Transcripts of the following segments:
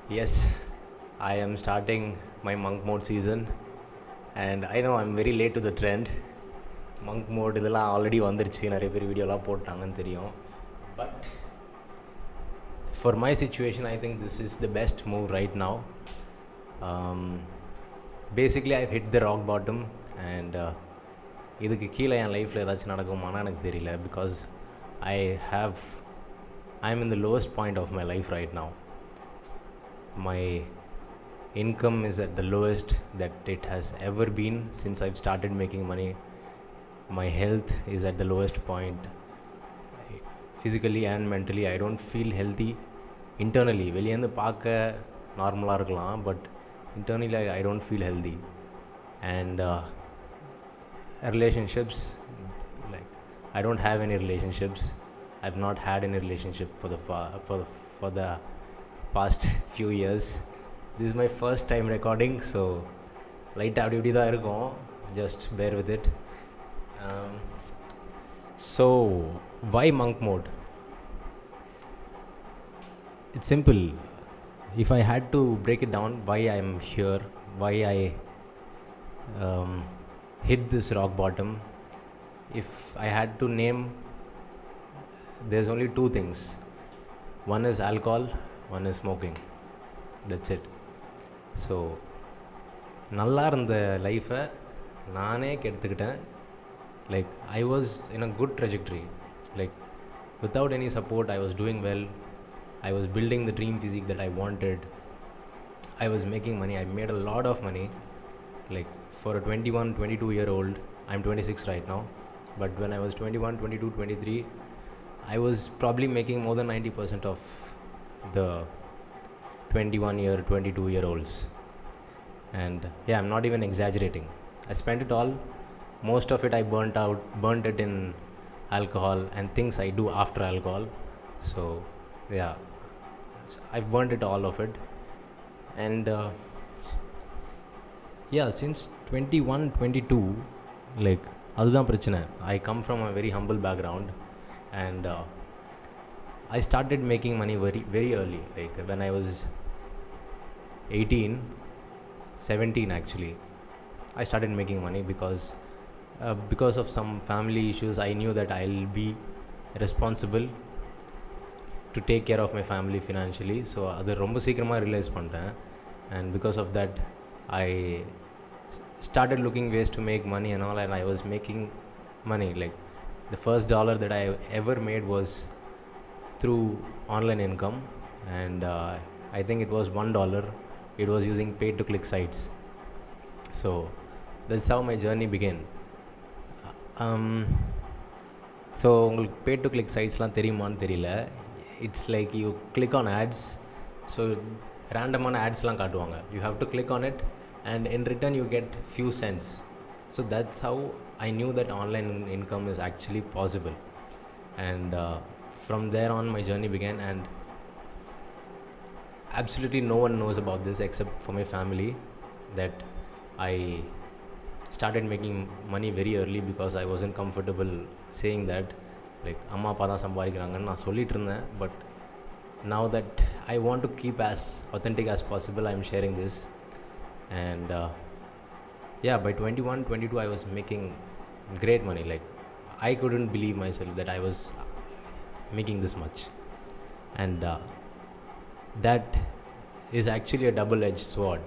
Yes, I am starting my monk mode season, and I know I'm very late to the trend. Monk mode இதெல்லாம் already வந்துருச்சு, நிறைய பேர் வீடியோலாம் போட்டாங்கன்னு தெரியும். But for my situation, I think this is the best move right now. Basically, I've hit the rock bottom, and இதுக்கு கீழே என் லைஃப்பில் ஏதாச்சும் நடக்குமானா எனக்கு தெரியல, because I'm in the lowest point of my life right now. My income is at the lowest that it has ever been since I've started making money. My health is at the lowest point, physically and mentally. I don't feel healthy internally. வெளியேந்து பார்க்க நார்மலாக இருக்கலாம், but internally I don't feel healthy. And relationships, like, I don't have any relationships. I've not had any relationship for the past few years. This is my first time recording, so லைட்டாக அப்படி தான் இருக்கும். Just bear with it. So why monk mode? It's simple. If I had to break it down, why I'm here, why I hit this rock bottom, if I had to name, there's only two things. One is alcohol, one is smoking. That's it. So நல்லா இருந்த லைஃப்பை நானே கெடுத்துக்கிட்டேன். Like, I was in a good trajectory. Like, without any support, I was doing well. I was building the dream physique that I wanted. I was making money. I made a lot of money. Like, for a 21, 22-year-old, I'm 26 right now. But when I was 21, 22, 23, I was probably making more than 90% of the 21-year, 22-year-olds. And yeah, I'm not even exaggerating. I spent it all. Most of it I burnt it in alcohol and things I do after alcohol. So yeah, I burnt it, all of it. And yeah, since 21, 22, like, அதுதான் பிரச்சனை. I come from a very humble background, and I started making money very, very early. Like, when I was 18, 17 actually, I started making money because of some family issues. I knew that I'll be responsible to take care of my family financially. So அது ரொம்ப சீக்கிரமாக realise பண்ணிட்டேன். And because of that, I started looking ways to make money and all, and I was making money. Like, the first dollar that I ever made was through online income, and I think it was $1. It was using pay to click sites. So that's how my journey began. So உங்களுக்கு pay to click சைட்ஸ்லாம் தெரியுமான்னு தெரியல. It's like you click on ads. So ரேண்டமான ஆட்ஸ்லாம் காட்டுவாங்க. You have to click on it, and in return you get few cents. So that's how I knew that online income is actually possible. And from there on my journey began, and absolutely no one knows about this except for my family, that I started making money very early because I wasn't comfortable saying that. Like, அம்மா அப்பா தான் சம்பாதிக்கிறாங்கன்னு நான் சொல்லிட்டு இருந்தேன். But now that I want to keep as authentic as possible, I'm sharing this. And yeah, by 21, 22, I was making great money. Like, I couldn't believe myself that I was making this much. And that is actually a double-edged sword,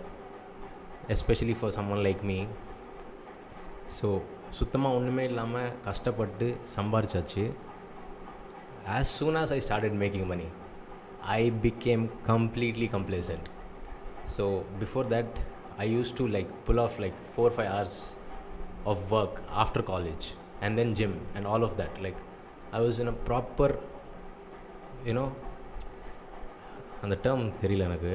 especially for someone like me. So சுத்தமாக ஒன்றுமே இல்லாமல் கஷ்டப்பட்டு சம்பாரிச்சாச்சு. as soon as I started making money, I became completely complacent. So before that, I used to, like, pull off like 4-5 hours of work after college, and then gym and all of that. Like, I was in a proper, you know, அந்த term தெரியல எனக்கு.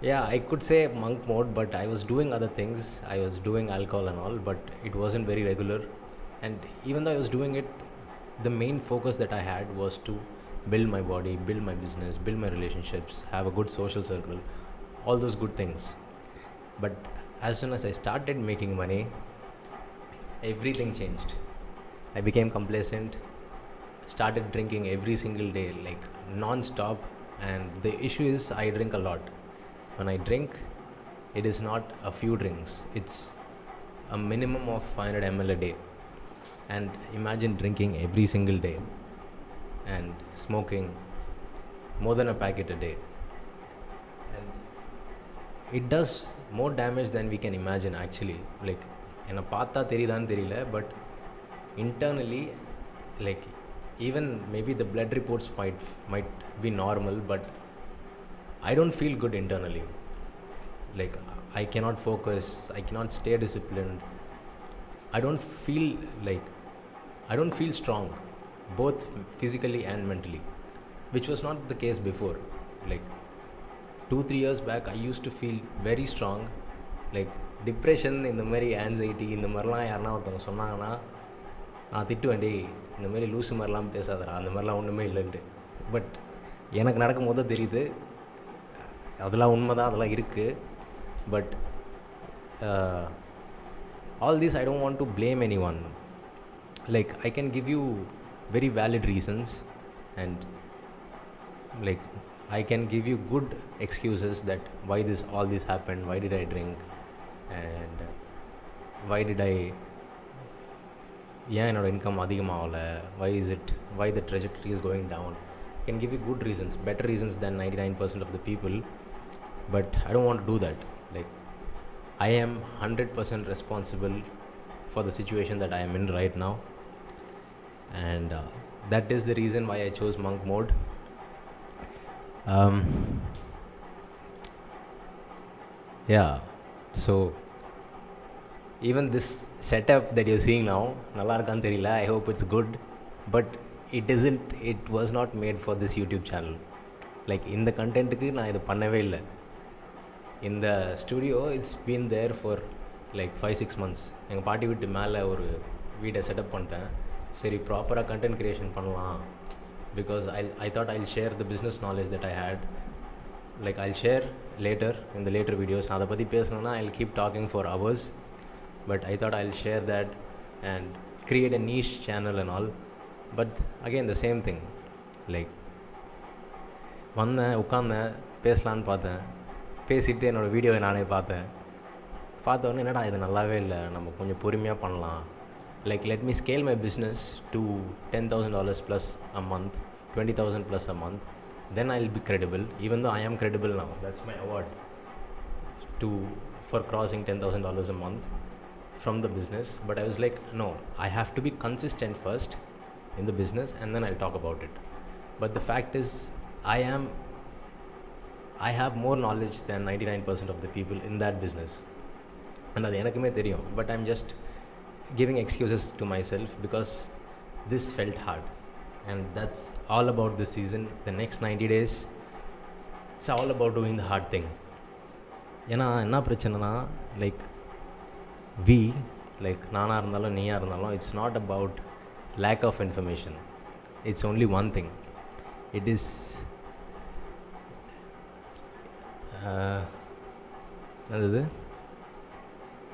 Yeah, I could say monk mode, but I was doing other things. I was doing alcohol and all, but it wasn't very regular. And even though I was doing it, the main focus that I had was to build my body, build my business, build my relationships, have a good social circle, all those good things. But as soon as I started making money, everything changed. I became complacent. started drinking every single day, like non-stop. And the issue is I drink a lot. When I drink, it is not a few drinks, it's a minimum of 500 ml a day. And imagine drinking every single day and smoking more than a packet a day. And it does more damage than we can imagine actually. Like என்னை பார்த்தா தெரியுதான்னு தெரியல, but internally, like even maybe the blood reports might be normal, but I don't feel good internally. Like I cannot focus, I cannot stay disciplined. I don't feel like I don't feel strong, both physically and mentally, which was not the case before. Like 2-3 years back, I used to feel very strong. Like depression, இந்த மாதிரி anxiety, இந்த மாதிரிலாம் யாருன்னா ஒருத்தவங்க சொன்னாங்கன்னா நான் திட்டுவேன், டே இந்த மாதிரி லூஸு மாதிரிலாம் பேசாதடா, அந்த மாதிரிலாம் ஒன்றுமே இல்லைன்ட்டு. பட் எனக்கு நடக்கும் போது தெரியுது அதெல்லாம் உண்மை தான், அதெல்லாம் இருக்குது. But all this I don't want to blame anyone. Like I can give you very valid reasons, and like I can give you good excuses that why all this happened, why did I drink, and why did I ஏன் என்னோட income அதிகமாகலை, why the trajectory is going down. I can give you good reasons, better reasons than 99% of the people, but I don't want to do that. Like I am 100% responsible for the situation that I am in right now, and that is the reason why I chose monk mode. Yeah, so even this setup that you're seeing now, nalla irukanu theriyala, I hope it's good, but it was not made for this YouTube channel. Like in the content ku na idu pannave illa. In the studio, it's been there for like 5-6 months. எங்கள் பாட்டி வீட்டு மேலே ஒரு வீடை setup பண்ணிட்டேன். சரி ப்ராப்பராக content creation பண்ணலாம், because I thought I'll share the business knowledge that I had. Like I'll share later in the later videos. அதை பற்றி பேசணுன்னா I'll keep talking for hours, but I thought I'll share that and create a niche channel and all. But again the same thing, like வந்தேன், உட்காந்தேன், பேசலான்னு பார்த்தேன், பேசிவிட்டு என்னோடய வீடியோவை நானே பார்த்தோன்னே என்னடா இது நல்லாவே இல்லை, நம்ம கொஞ்சம் பொறுமையாக பண்ணலாம். Like let me scale my business to $10,000 plus a month, 20,000 plus a month, then I'll be credible. Even though I am credible now, that's my award for crossing $10,000 a month from the business. But I was like, no, I have to be consistent first in the business and then I'll talk about it. But the fact is, I have more knowledge than 99% of the people in that business, and அது எனக்குமே தெரியும். But I'm just giving excuses to myself because this felt hard, and that's all about this season. The next 90 days, it's all about doing the hard thing. ஏன்னா என்ன பிரச்சனைனா, like நானாக இருந்தாலும் நீயாக இருந்தாலும், it's not about lack of information. It's only one thing. It is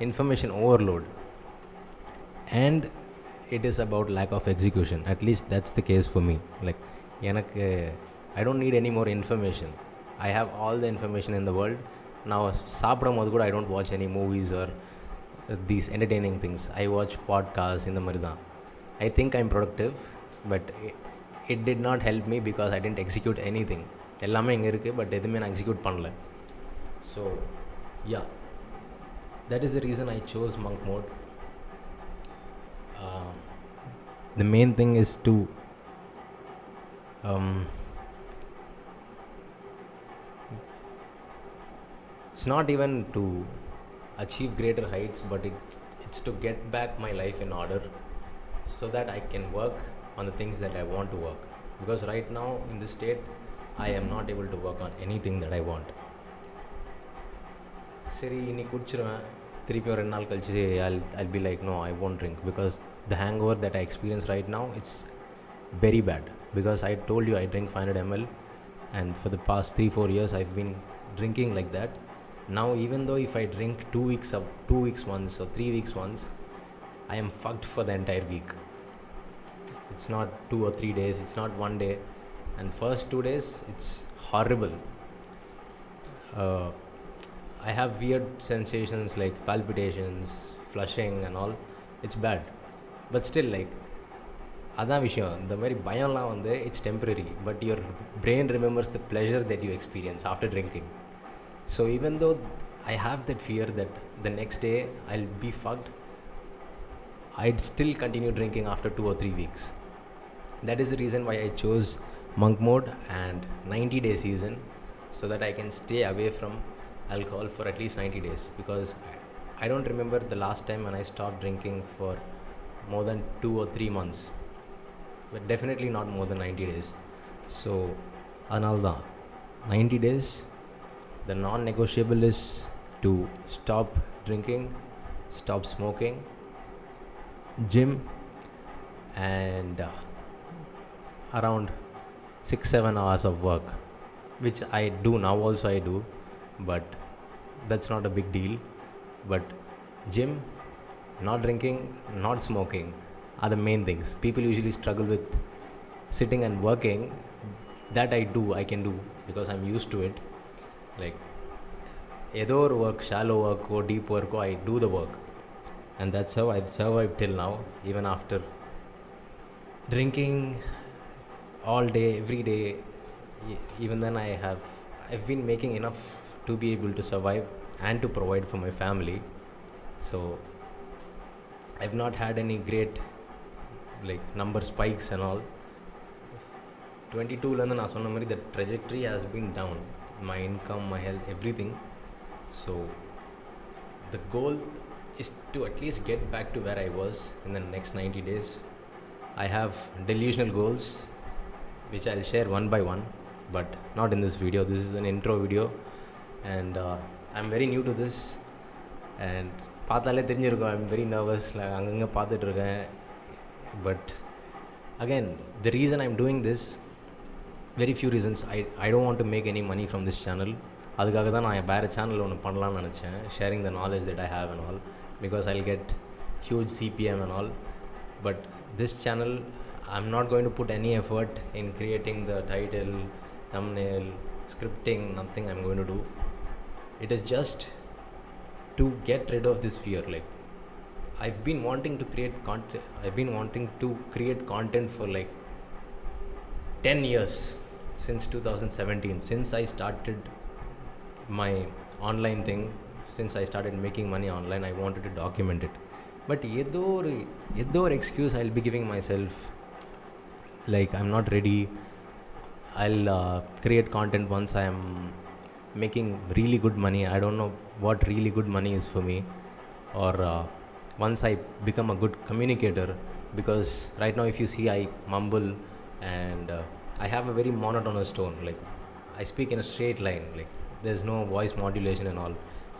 information overload, and it is about lack of execution. At least that's the case for me. Like I don't need any more information. I have all the information in the world. Now சாப்பிடும் போது கூட I don't watch any movies or these entertaining things. I watch podcasts in the மாதிரி தான். I think I'm productive, but it did not help me because I didn't execute anything. எல்லாமே இங்கே இருக்குது, but எதுவுமே நான் எக்ஸிக்யூட் பண்ணல. So yeah, that is the reason I chose monk mode. The main thing is to it's not even to achieve greater heights, but it's to get back my life in order so that I can work on the things that I want to work. Because right now in this state, I am not able to work on anything that I want. சரி இன்னைக்கு குடிச்சிருவேன், திருப்பி ஒரு 2 நாள் கழிச்சு I'll be like, no, I won't drink, because the hangover that I experience right now, it's very bad. Because I told you I drink 500 ml, and for the past 3-4 years I've been drinking like that. Now even though if I drink 2 weeks once or 3 weeks once, I am fucked for the entire week. It's not 2 or 3 days, it's not one day. And first 2 days, it's horrible. uh, I have weird sensations like palpitations, flushing, and all. It's bad. But still, like, அதான் விஷயம். இந்த மாதிரி பயம்லாம் வந்து it's temporary, but your brain remembers the pleasure that you experience after drinking. So even though I have that fear that the next day I'll be fucked, I'd still continue drinking after 2 or 3 weeks. That is the reason why I chose monk mode and 90-day season, so that I can stay away from alcohol for at least 90 days. Because I don't remember the last time when I stopped drinking for more than 2 or 3 months, but definitely not more than 90 days. So another 90 days, the non-negotiable is to stop drinking, stop smoking, gym, and around 6-7 hours of work, which I do now also. I do, but that's not a big deal. But gym, not drinking, not smoking are the main things. People usually struggle with sitting and working. That I can do because I'm used to it. Like, ஏதோ ஒரு work, shallow ஒர்க்கோ deep ஒர்க்கோ, I do the work, and that's how I've survived till now, even after drinking all day, every day. Even then I've been making enough to be able to survive and to provide for my family. So I've not had any great like number spikes and all. 22 landa na sonna mari the trajectory has been down, my income, my health, everything. So the goal is to at least get back to where I was in the next 90 days. I have delusional goals which I'll share one by one, but not in this video. This is an intro video, and I'm very new to this, and பார்த்தாலே தெரிஞ்சிருக்கும், I'm very nervous, அங்கங்கே பார்த்துட்ருக்கேன். But again, the reason I'm doing this, very few reasons. I don't want to make any money from this channel. அதுக்காக தான் நான் வேறு channel ஒன்று பண்ணலான்னு நினச்சேன், sharing the knowledge that I have and all, because I'll get huge CPM and all. But this channel, I am not going to put any effort in creating the title, thumbnail, scripting, nothing I'm going to do. It is just to get rid of this fear. Like, I've been wanting to create content for like 10 years, since 2017, since I started my online thing, since I started making money online. I wanted to document it, but ஏதோ ஒரு excuse I'll be giving myself, like I'm not ready. I'll create content once I am making really good money. I don't know what really good money is for me, or once I become a good communicator, because right now if you see, I mumble, and I have a very monotonous tone. Like, I speak in a straight line, like there's no voice modulation and all.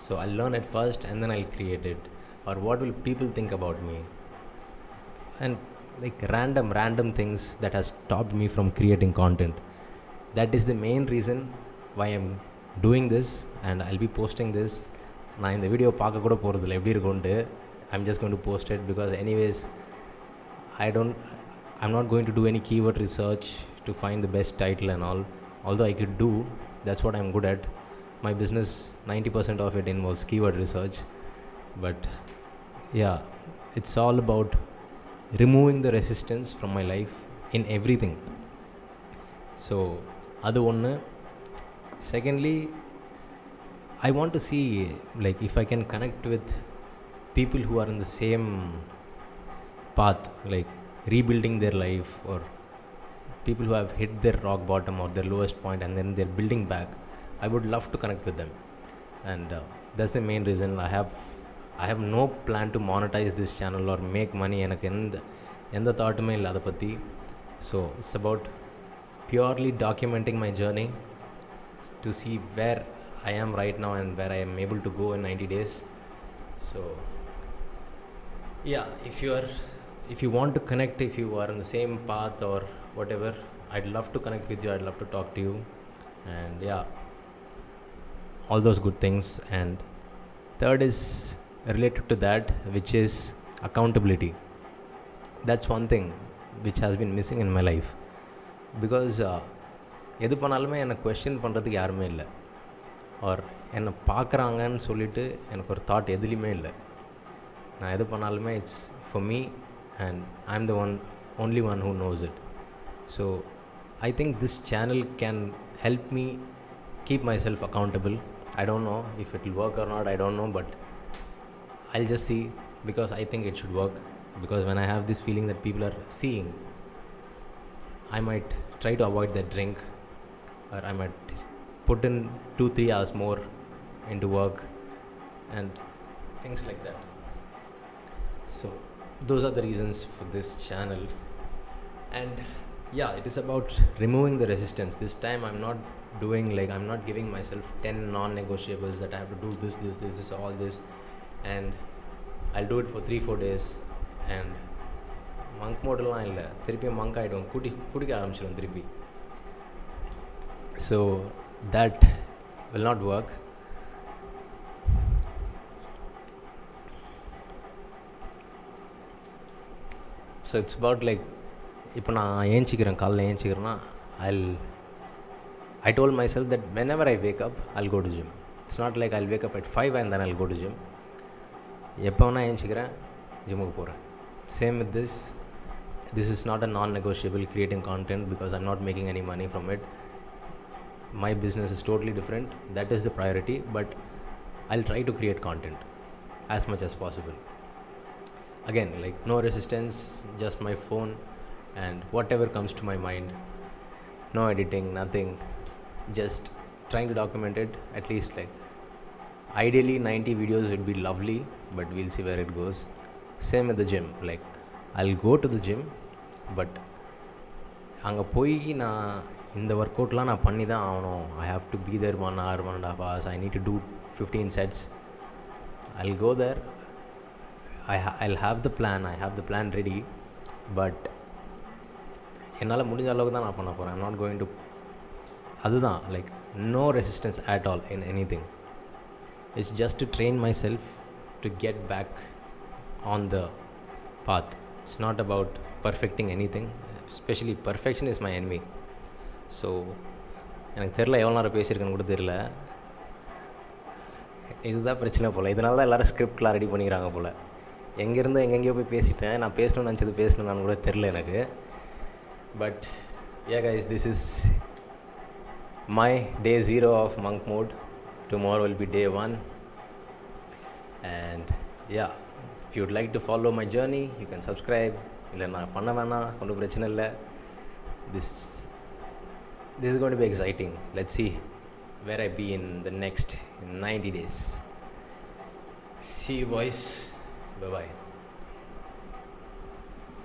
So I'll learn it first and then I'll create it. Or what will people think about me? And like random things that has stopped me from creating content. That is the main reason why I'm doing this, and I'll be posting this. நான் இந்த video பார்க்க கூட போகிறதில்ல எப்படி இருக்கும்ட்டு. I'm just going to post it because anyways I'm not going to do any keyword research to find the best title and all. Although I could do, that's what I'm good at. My business, 90% of it involves keyword research. But yeah, it's all about removing the resistance from my life in everything. So adu onnu. Secondly, I want to see, like, if I can connect with people who are in the same path, like rebuilding their life, or people who have hit their rock bottom or their lowest point and then they're building back. I would love to connect with them, and that's the main reason. I have no plan to monetize this channel or make money. எனக்கு எந்த தாட்டுமே இல்லை அதை பற்றி. So it's about purely documenting my journey to see where I am right now and where I am able to go in 90 days. So yeah, if you want to connect, if you are in the same path or whatever, I'd love to connect with you. I'd love to talk to you, and yeah, all those good things. And third is related to that, which is accountability. That's one thing. which has been missing in my life. Because எது பண்ணாலுமே என்னை question பண்ணுறதுக்கு யாருமே இல்லை, R என்னை பார்க்குறாங்கன்னு சொல்லிவிட்டு எனக்கு ஒரு தாட் எதுலேயுமே இல்லை. நான் எது பண்ணாலுமே it's for me and I am the only one who knows it. So I think this channel can help me keep myself accountable. I don't know if it will work or not, I don't know, but I'll just see, because I think it should work. Because when I have this feeling that people are seeing, I might try to avoid that drink, or I might put in 2-3 hours more into work and things like that. So those are the reasons for this channel. And yeah, it is about removing the resistance. This time I'm not doing, like, I'm not giving myself 10 non-negotiables that I have to do this, all this, and I'll do it for 3-4 days and monk modeலாம் இல்லை, திருப்பி monk ஆகிடும், குடிக்க ஆரம்பிச்சிடும் திருப்பி. So that will not work. So it's about like, இப்போ நான் ஏஞ்சிக்கிறேன், காலைல ஏஞ்சிக்கிறேன்னா I told myself that whenever I wake up, I'll go to gym. It's not like I'll wake up at 5 and then I'll go to gym. எப்போ வேணால் ஏஞ்சிக்கிறேன், ஜிம்முக்கு போகிறேன். Same with this. This is not a non-negotiable, creating content, because I'm not making any money from it. My business is totally different. That is the priority, but I'll try to create content as much as possible. Again, like, no resistance, just my phone and whatever comes to my mind. No editing, nothing, just trying to document it. At least, like, ideally 90 videos would be lovely, but we'll see where it goes. Same with the gym. Like, I'll go to the gym, but அங்கே போய் நான் இந்த work அவுட்லாம் நான் பண்ணி தான் ஆகணும். I have to be there 1 hour, 1.5 hours. I need to do 15 sets. I'll go there. I'll have the plan. I have the plan ready, but என்னால் முடிஞ்ச அளவுக்கு தான் நான் பண்ண போகிறேன். I'm not going to, அதுதான், like, no resistance at all in anything. It's just to train myself to get back on the path. It's not about perfecting anything. Especially perfection is my enemy. So எனக்கு தெரில, எவ்வளோ நேரம் பேசியிருக்கேன்னு கூட தெரில. இதுதான் பிரச்சனை போல். இதனால தான் எல்லோரும் ஸ்கிரிப்ட்லாம் ரெடி பண்ணிக்கிறாங்க போல். எங்கேருந்து எங்கெங்கேயோ போய் பேசிட்டேன். நான் பேசணும்னு நினச்சது பேசணும்னு கூட தெரில எனக்கு. But yeah guys, this is my day 0 of monk mode. Tomorrow will be day 1. And yeah, if you'd like to follow my journey, you can subscribe. இல்லை நான் பண்ண வேணாம், ஒன்றும் பிரச்சனை இல்லை. This is going to be exciting. Let's see where I be in the next 90 days. See you boys. Bye bye.